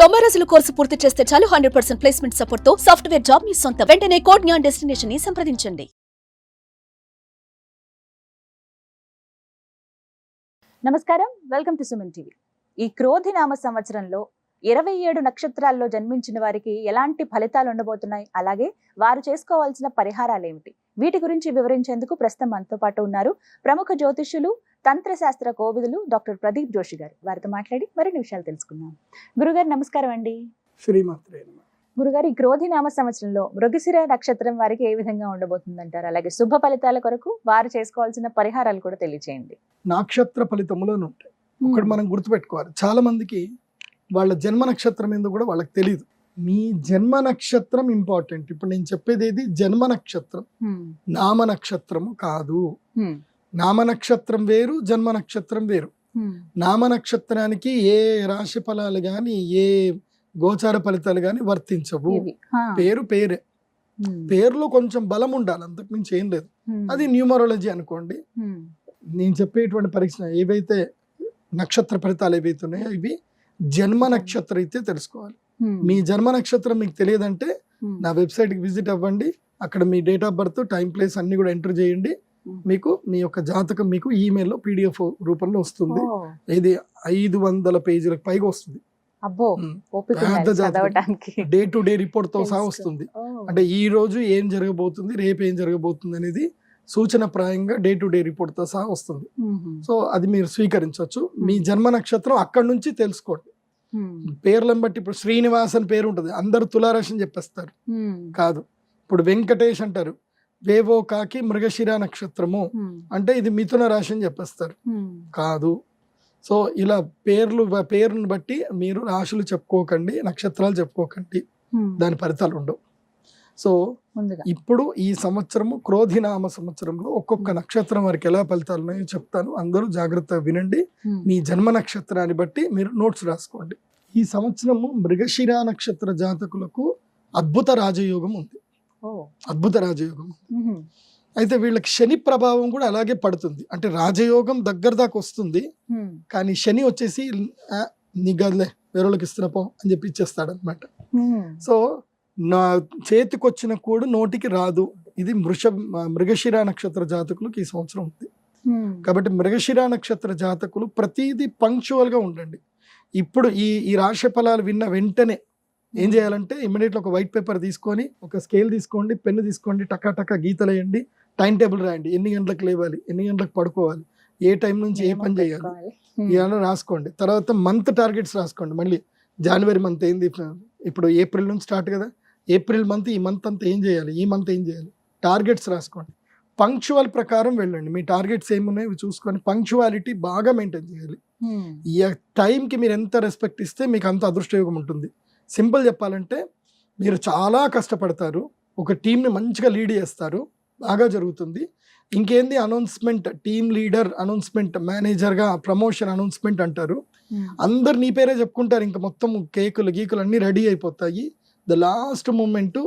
90 రోజుల కోర్సు పూర్తి చేస్తే చాలు 100% ప్లేస్మెంట్ సపోర్ట్ తో సాఫ్ట్వేర్ జాబ్ మీ సొంతం. వెంటనే కోడ్ జ్ఞాన్ డెస్టినేషన్ ని సంప్రదించండి. నమస్కారం, వెల్కమ్ టు సుమన్ టీవీ. ఈ క్రోధి నామ సంవత్సరంలో 27 నక్షత్రాల్లో జన్మించిన వారికి ఎలాంటి ఫలితాలు ఉండబోతున్నాయి, అలాగే వారు చేసుకోవాల్సిన పరిహారాలు ఏమిటి, వీటి గురించి వివరించేందుకు ప్రస్తుతం మనతో పాటు ఉన్నారు ప్రముఖ జ్యోతిష్యులు, తంత్రశాస్త్ర కోవిదులు డాక్టర్ ప్రదీప్ జోషి గారు. వారితో మాట్లాడి మరిన్ని విషయాలు తెలుసుకుందాం. గురుగారు నమస్కారం అండి. శ్రీమాత్రే నమః. గురుగారు, ఈ క్రోధి నామ సంవత్సరంలో మృగశిర నక్షత్రం వారికి ఏ విధంగా ఉండబోతుందంటారు, అలాగే శుభ ఫలితాల కొరకు వారు చేసుకోవాల్సిన పరిహారాలు కూడా తెలియచేయండి. నక్షత్ర ఫలితములను ఉంటాయి. ఒకటి మనం గుర్తుపెట్టుకోవాలి, చాలా మందికి వాళ్ళ జన్మ నక్షత్రం ఏందో కూడా వాళ్ళకి తెలియదు. మీ జన్మ నక్షత్రం ఇంపార్టెంట్. ఇప్పుడు నేను చెప్పేది ఏది, జన్మ నక్షత్రం, నామ నక్షత్రము కాదు. నామ నక్షత్రం వేరు, జన్మ నక్షత్రం వేరు. నామ నక్షత్రానికి ఏ రాశి ఫలాలు గాని, ఏ గోచార ఫలితాలు గాని వర్తించవు. పేరు పేరే, పేరులో కొంచెం బలం ఉండాలి, అంతకు మించి ఏం లేదు. అది న్యూమరాలజీ అనుకోండి. నేను చెప్పేటువంటి పరీక్ష ఏవైతే నక్షత్ర ఫలితాలు ఏవైతే ఉన్నాయో ఇవి జన్మ నక్షత్రం అయితే తెలుసుకోవాలి. మీ జన్మ నక్షత్రం మీకు తెలియదంటే నా వెబ్సైట్కి విజిట్ అవ్వండి. అక్కడ మీ date of birth, time, place అన్ని కూడా ఎంటర్ చేయండి. మీకు మీ యొక్క జాతకం మీకు ఈమెయిల్లో PDF రూపంలో వస్తుంది. ఇది 500 పేజీలకు పైగా వస్తుంది. డే టు డే రిపోర్ట్ తో సహా వస్తుంది. అంటే ఈ రోజు ఏం జరగబోతుంది, రేపు ఏం జరగబోతుంది అనేది సూచన ప్రాయంగా డే టు డే రిపోర్ట్ తో సహా వస్తుంది. సో అది మీరు స్వీకరించవచ్చు. మీ జన్మ నక్షత్రం అక్కడి నుంచి తెలుసుకోండి. పేర్లను బట్టి ఇప్పుడు శ్రీనివాస్ అని పేరు ఉంటుంది, అందరు తులారాశి అని చెప్పేస్తారు. కాదు. ఇప్పుడు వెంకటేష్ అంటారు, వేవో కాకి మృగశిర నక్షత్రము అంటే ఇది మిథున రాశి అని చెప్పేస్తారు. కాదు. సో ఇలా పేరును బట్టి మీరు రాశులు చెప్పుకోకండి, నక్షత్రాలు చెప్పుకోకండి, దాని ఫలితాలు ఉండవు. సో ఇప్పుడు ఈ సంవత్సరము క్రోధినామ సంవత్సరంలో ఒక్కొక్క నక్షత్రం వారికి ఎలా ఫలితాలు ఉన్నాయో చెప్తాను. అందరూ జాగ్రత్తగా వినండి. మీ జన్మ నక్షత్రాన్ని బట్టి మీరు నోట్స్ రాసుకోండి. ఈ సంవత్సరము మృగశిర నక్షత్ర జాతకులకు అద్భుత రాజయోగం ఉంది. అద్భుత రాజయోగం. అయితే వీళ్ళకి శని ప్రభావం కూడా అలాగే పడుతుంది. అంటే రాజయోగం దగ్గర దాకా వస్తుంది, కానీ శని వచ్చేసి నిగలే వేరేళ్ళకి ఇస్తున్నపో అని చెప్పి ఇచ్చేస్తాడు అనమాట. సో నా చేతికి వచ్చిన కూడు నోటికి రాదు. ఇది మృగశిర నక్షత్ర జాతకులకు ఈ సంవత్సరం ఉంది. కాబట్టి మృగశిర నక్షత్ర జాతకులు ప్రతిదీ పంక్చువల్ గా ఉండండి. ఇప్పుడు ఈ రాశి ఫలాలు విన్న వెంటనే ఏం చేయాలంటే ఇమ్మీడియట్గా ఒక వైట్ పేపర్ తీసుకొని, ఒక స్కేల్ తీసుకోండి, పెన్ను తీసుకోండి, టకా గీతలు వేయండి, టైం టేబుల్ రాయండి. ఎన్ని గంటలకు లేవాలి, ఎన్ని గంటలకు పడుకోవాలి, ఏ టైం నుంచి ఏ పని చేయాలి, ఇవన్నీ రాసుకోండి. తర్వాత మంత్ టార్గెట్స్ రాసుకోండి. మళ్ళీ జనవరి మంత్ ఏంది, ఇప్పుడు ఏప్రిల్ నుంచి స్టార్ట్ కదా, ఏప్రిల్ మంత్, ఈ మంత్ అంతా ఏం చేయాలి, ఈ మంత్ ఏం చేయాలి, టార్గెట్స్ రాసుకోండి. పంక్చువల్ ప్రకారం వెళ్ళండి. మీ టార్గెట్స్ ఏమున్నాయో చూసుకొని పంక్చువాలిటీ బాగా మెయింటైన్ చేయాలి. ఈ టైంకి మీరు ఎంత రెస్పెక్ట్ ఇస్తే మీకు అంత అదృష్టయోగం ఉంటుంది. సింపుల్ చెప్పాలంటే మీరు చాలా కష్టపడతారు, ఒక టీంని మంచిగా లీడ్ చేస్తారు, బాగా జరుగుతుంది. ఇంకేంది అనౌన్స్మెంట్, టీమ్ లీడర్ అనౌన్స్మెంట్, మేనేజర్గా ప్రమోషన్ అనౌన్స్మెంట్ అంటారు. అందరు నీ పేరే చెప్పుకుంటారు. ఇంకా మొత్తం కేకులు గీకులు అన్నీ రెడీ అయిపోతాయి. ద లాస్ట్ మూమెంట్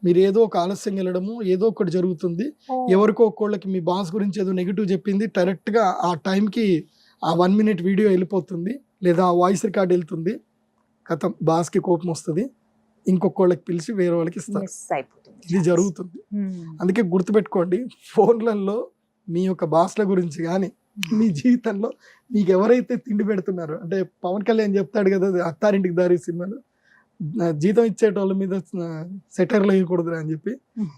మీరు ఏదో ఒక ఆలస్యం వెళ్ళడము, ఏదో ఒకటి జరుగుతుంది. ఎవరికో ఒక్కోళ్ళకి మీ బాస్ గురించి ఏదో నెగిటివ్ చెప్పింది, డైరెక్ట్గా ఆ టైంకి ఆ 1 minute వీడియో వెళ్ళిపోతుంది, లేదా ఆ వాయిస్ రికార్డ్ వెళ్తుంది. కథం, బాస్కి కోపం వస్తుంది, ఇంకొకళ్ళకి పిలిచి వేరే వాళ్ళకి ఇస్తారు. ఇది జరుగుతుంది. అందుకే గుర్తుపెట్టుకోండి, ఫోన్లలో మీ యొక్క బాస్ల గురించి కానీ, మీ జీవితంలో మీకు ఎవరైతే తిండి పెడుతున్నారో, అంటే పవన్ కళ్యాణ్ చెప్తాడు కదా అత్తారింటికి దారి సినిమాలో, జీతం ఇచ్చేటోళ్ళ మీద సెటైర్లు వేయకూడదు అని చెప్పి.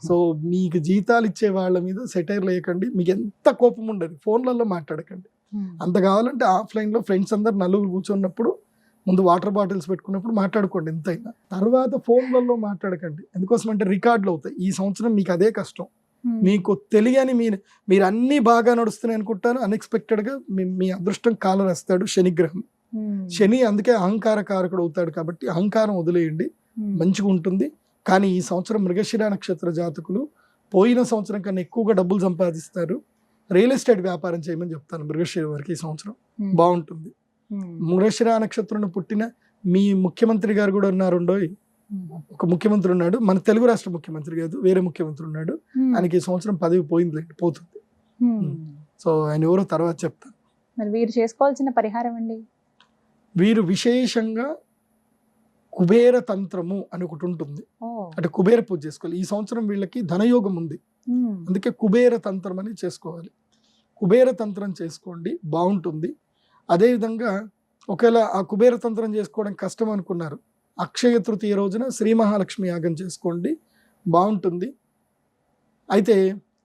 సో మీకు జీతాలు ఇచ్చే వాళ్ళ మీద సెటైర్లు వేయకండి. మీకు ఎంత కోపం ఉండదు, ఫోన్లలో మాట్లాడకండి. అంత కావాలంటే ఆఫ్లైన్లో ఫ్రెండ్స్ అందరు నలుగురు కూర్చున్నప్పుడు ముందు వాటర్ బాటిల్స్ పెట్టుకున్నప్పుడు మాట్లాడుకోండి ఎంతైనా. తర్వాత ఫోన్లలో మాట్లాడకండి. ఎందుకోసం అంటే రికార్డులు అవుతాయి. ఈ సంవత్సరం మీకు అదే కష్టం. మీకు తెలియని మీరు అన్ని బాగా నడుస్తున్నాయి అనుకుంటారు, అన్ఎక్స్పెక్టెడ్గా మీ అదృష్టం కాలరేస్తాడు శనిగ్రహం. శని అందుకే అహంకార కారకుడు అవుతాడు. కాబట్టి అహంకారం వదిలేయండి, మంచిగా ఉంటుంది. కానీ ఈ సంవత్సరం మృగశిర నక్షత్ర జాతకులు పోయిన సంవత్సరం కన్నా ఎక్కువగా డబ్బులు సంపాదిస్తారు. రియల్ ఎస్టేట్ వ్యాపారం చేయమని చెప్తాను మృగశిర వారికి. ఈ సంవత్సరం బాగుంటుంది. మృగశిర నక్షత్రంలో పుట్టిన మీ ముఖ్యమంత్రి గారు కూడా ఉన్నారుండో. ఒక ముఖ్యమంత్రి ఉన్నాడు, మన తెలుగు రాష్ట్ర ముఖ్యమంత్రి కాదు, వేరే ముఖ్యమంత్రి ఉన్నాడు. ఆయనకి ఈ సంవత్సరం పదవి పోతుంది. సో ఆయన ఎవరో తర్వాత చెప్తాను. మరి వీరు చేసుకోవాల్సిన పరిహారం అండి? వీరు విశేషంగా కుబేర తంత్రము అని ఒకటి ఉంటుంది. అంటే కుబేర పూజ చేసుకోవాలి. ఈ సంవత్సరం వీళ్ళకి ధనయోగం ఉంది, అందుకే కుబేర తంత్రం అని చేసుకోవాలి. కుబేర తంత్రం చేసుకోండి, బాగుంటుంది. అదేవిధంగా ఒకవేళ ఆ కుబేర తంత్రం చేసుకోవడం కష్టం అనుకున్నారు, అక్షయ తృతీయ రోజున శ్రీ మహాలక్ష్మి యాగం చేసుకోండి, బాగుంటుంది. అయితే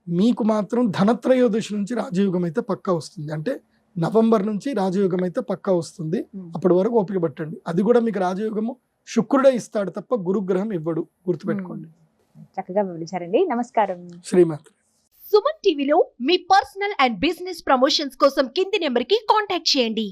మీకు మాత్రం ధనత్రయోదశి నుంచి రాజయోగం అయితే పక్కా వస్తుంది. అంటే నవంబర్ నుంచి రాజయోగం అయితే పక్కా వస్తుంది. అప్పటి వరకు ఓపిక పట్టండి. అది కూడా మీకు రాజయోగము శుక్రుడే ఇస్తాడు తప్ప గురుగ్రహం ఇవ్వడు, గుర్తుపెట్టుకోండి. చక్కగా వివరించారండి. నమస్కారం. శ్రీమాత. సుమన్ టీవీలో మీ పర్సనల్ అండ్ బిజినెస్ ప్రమోషన్స్ కోసం కింది నెంబర్కి కాంటాక్ట్ చేయండి.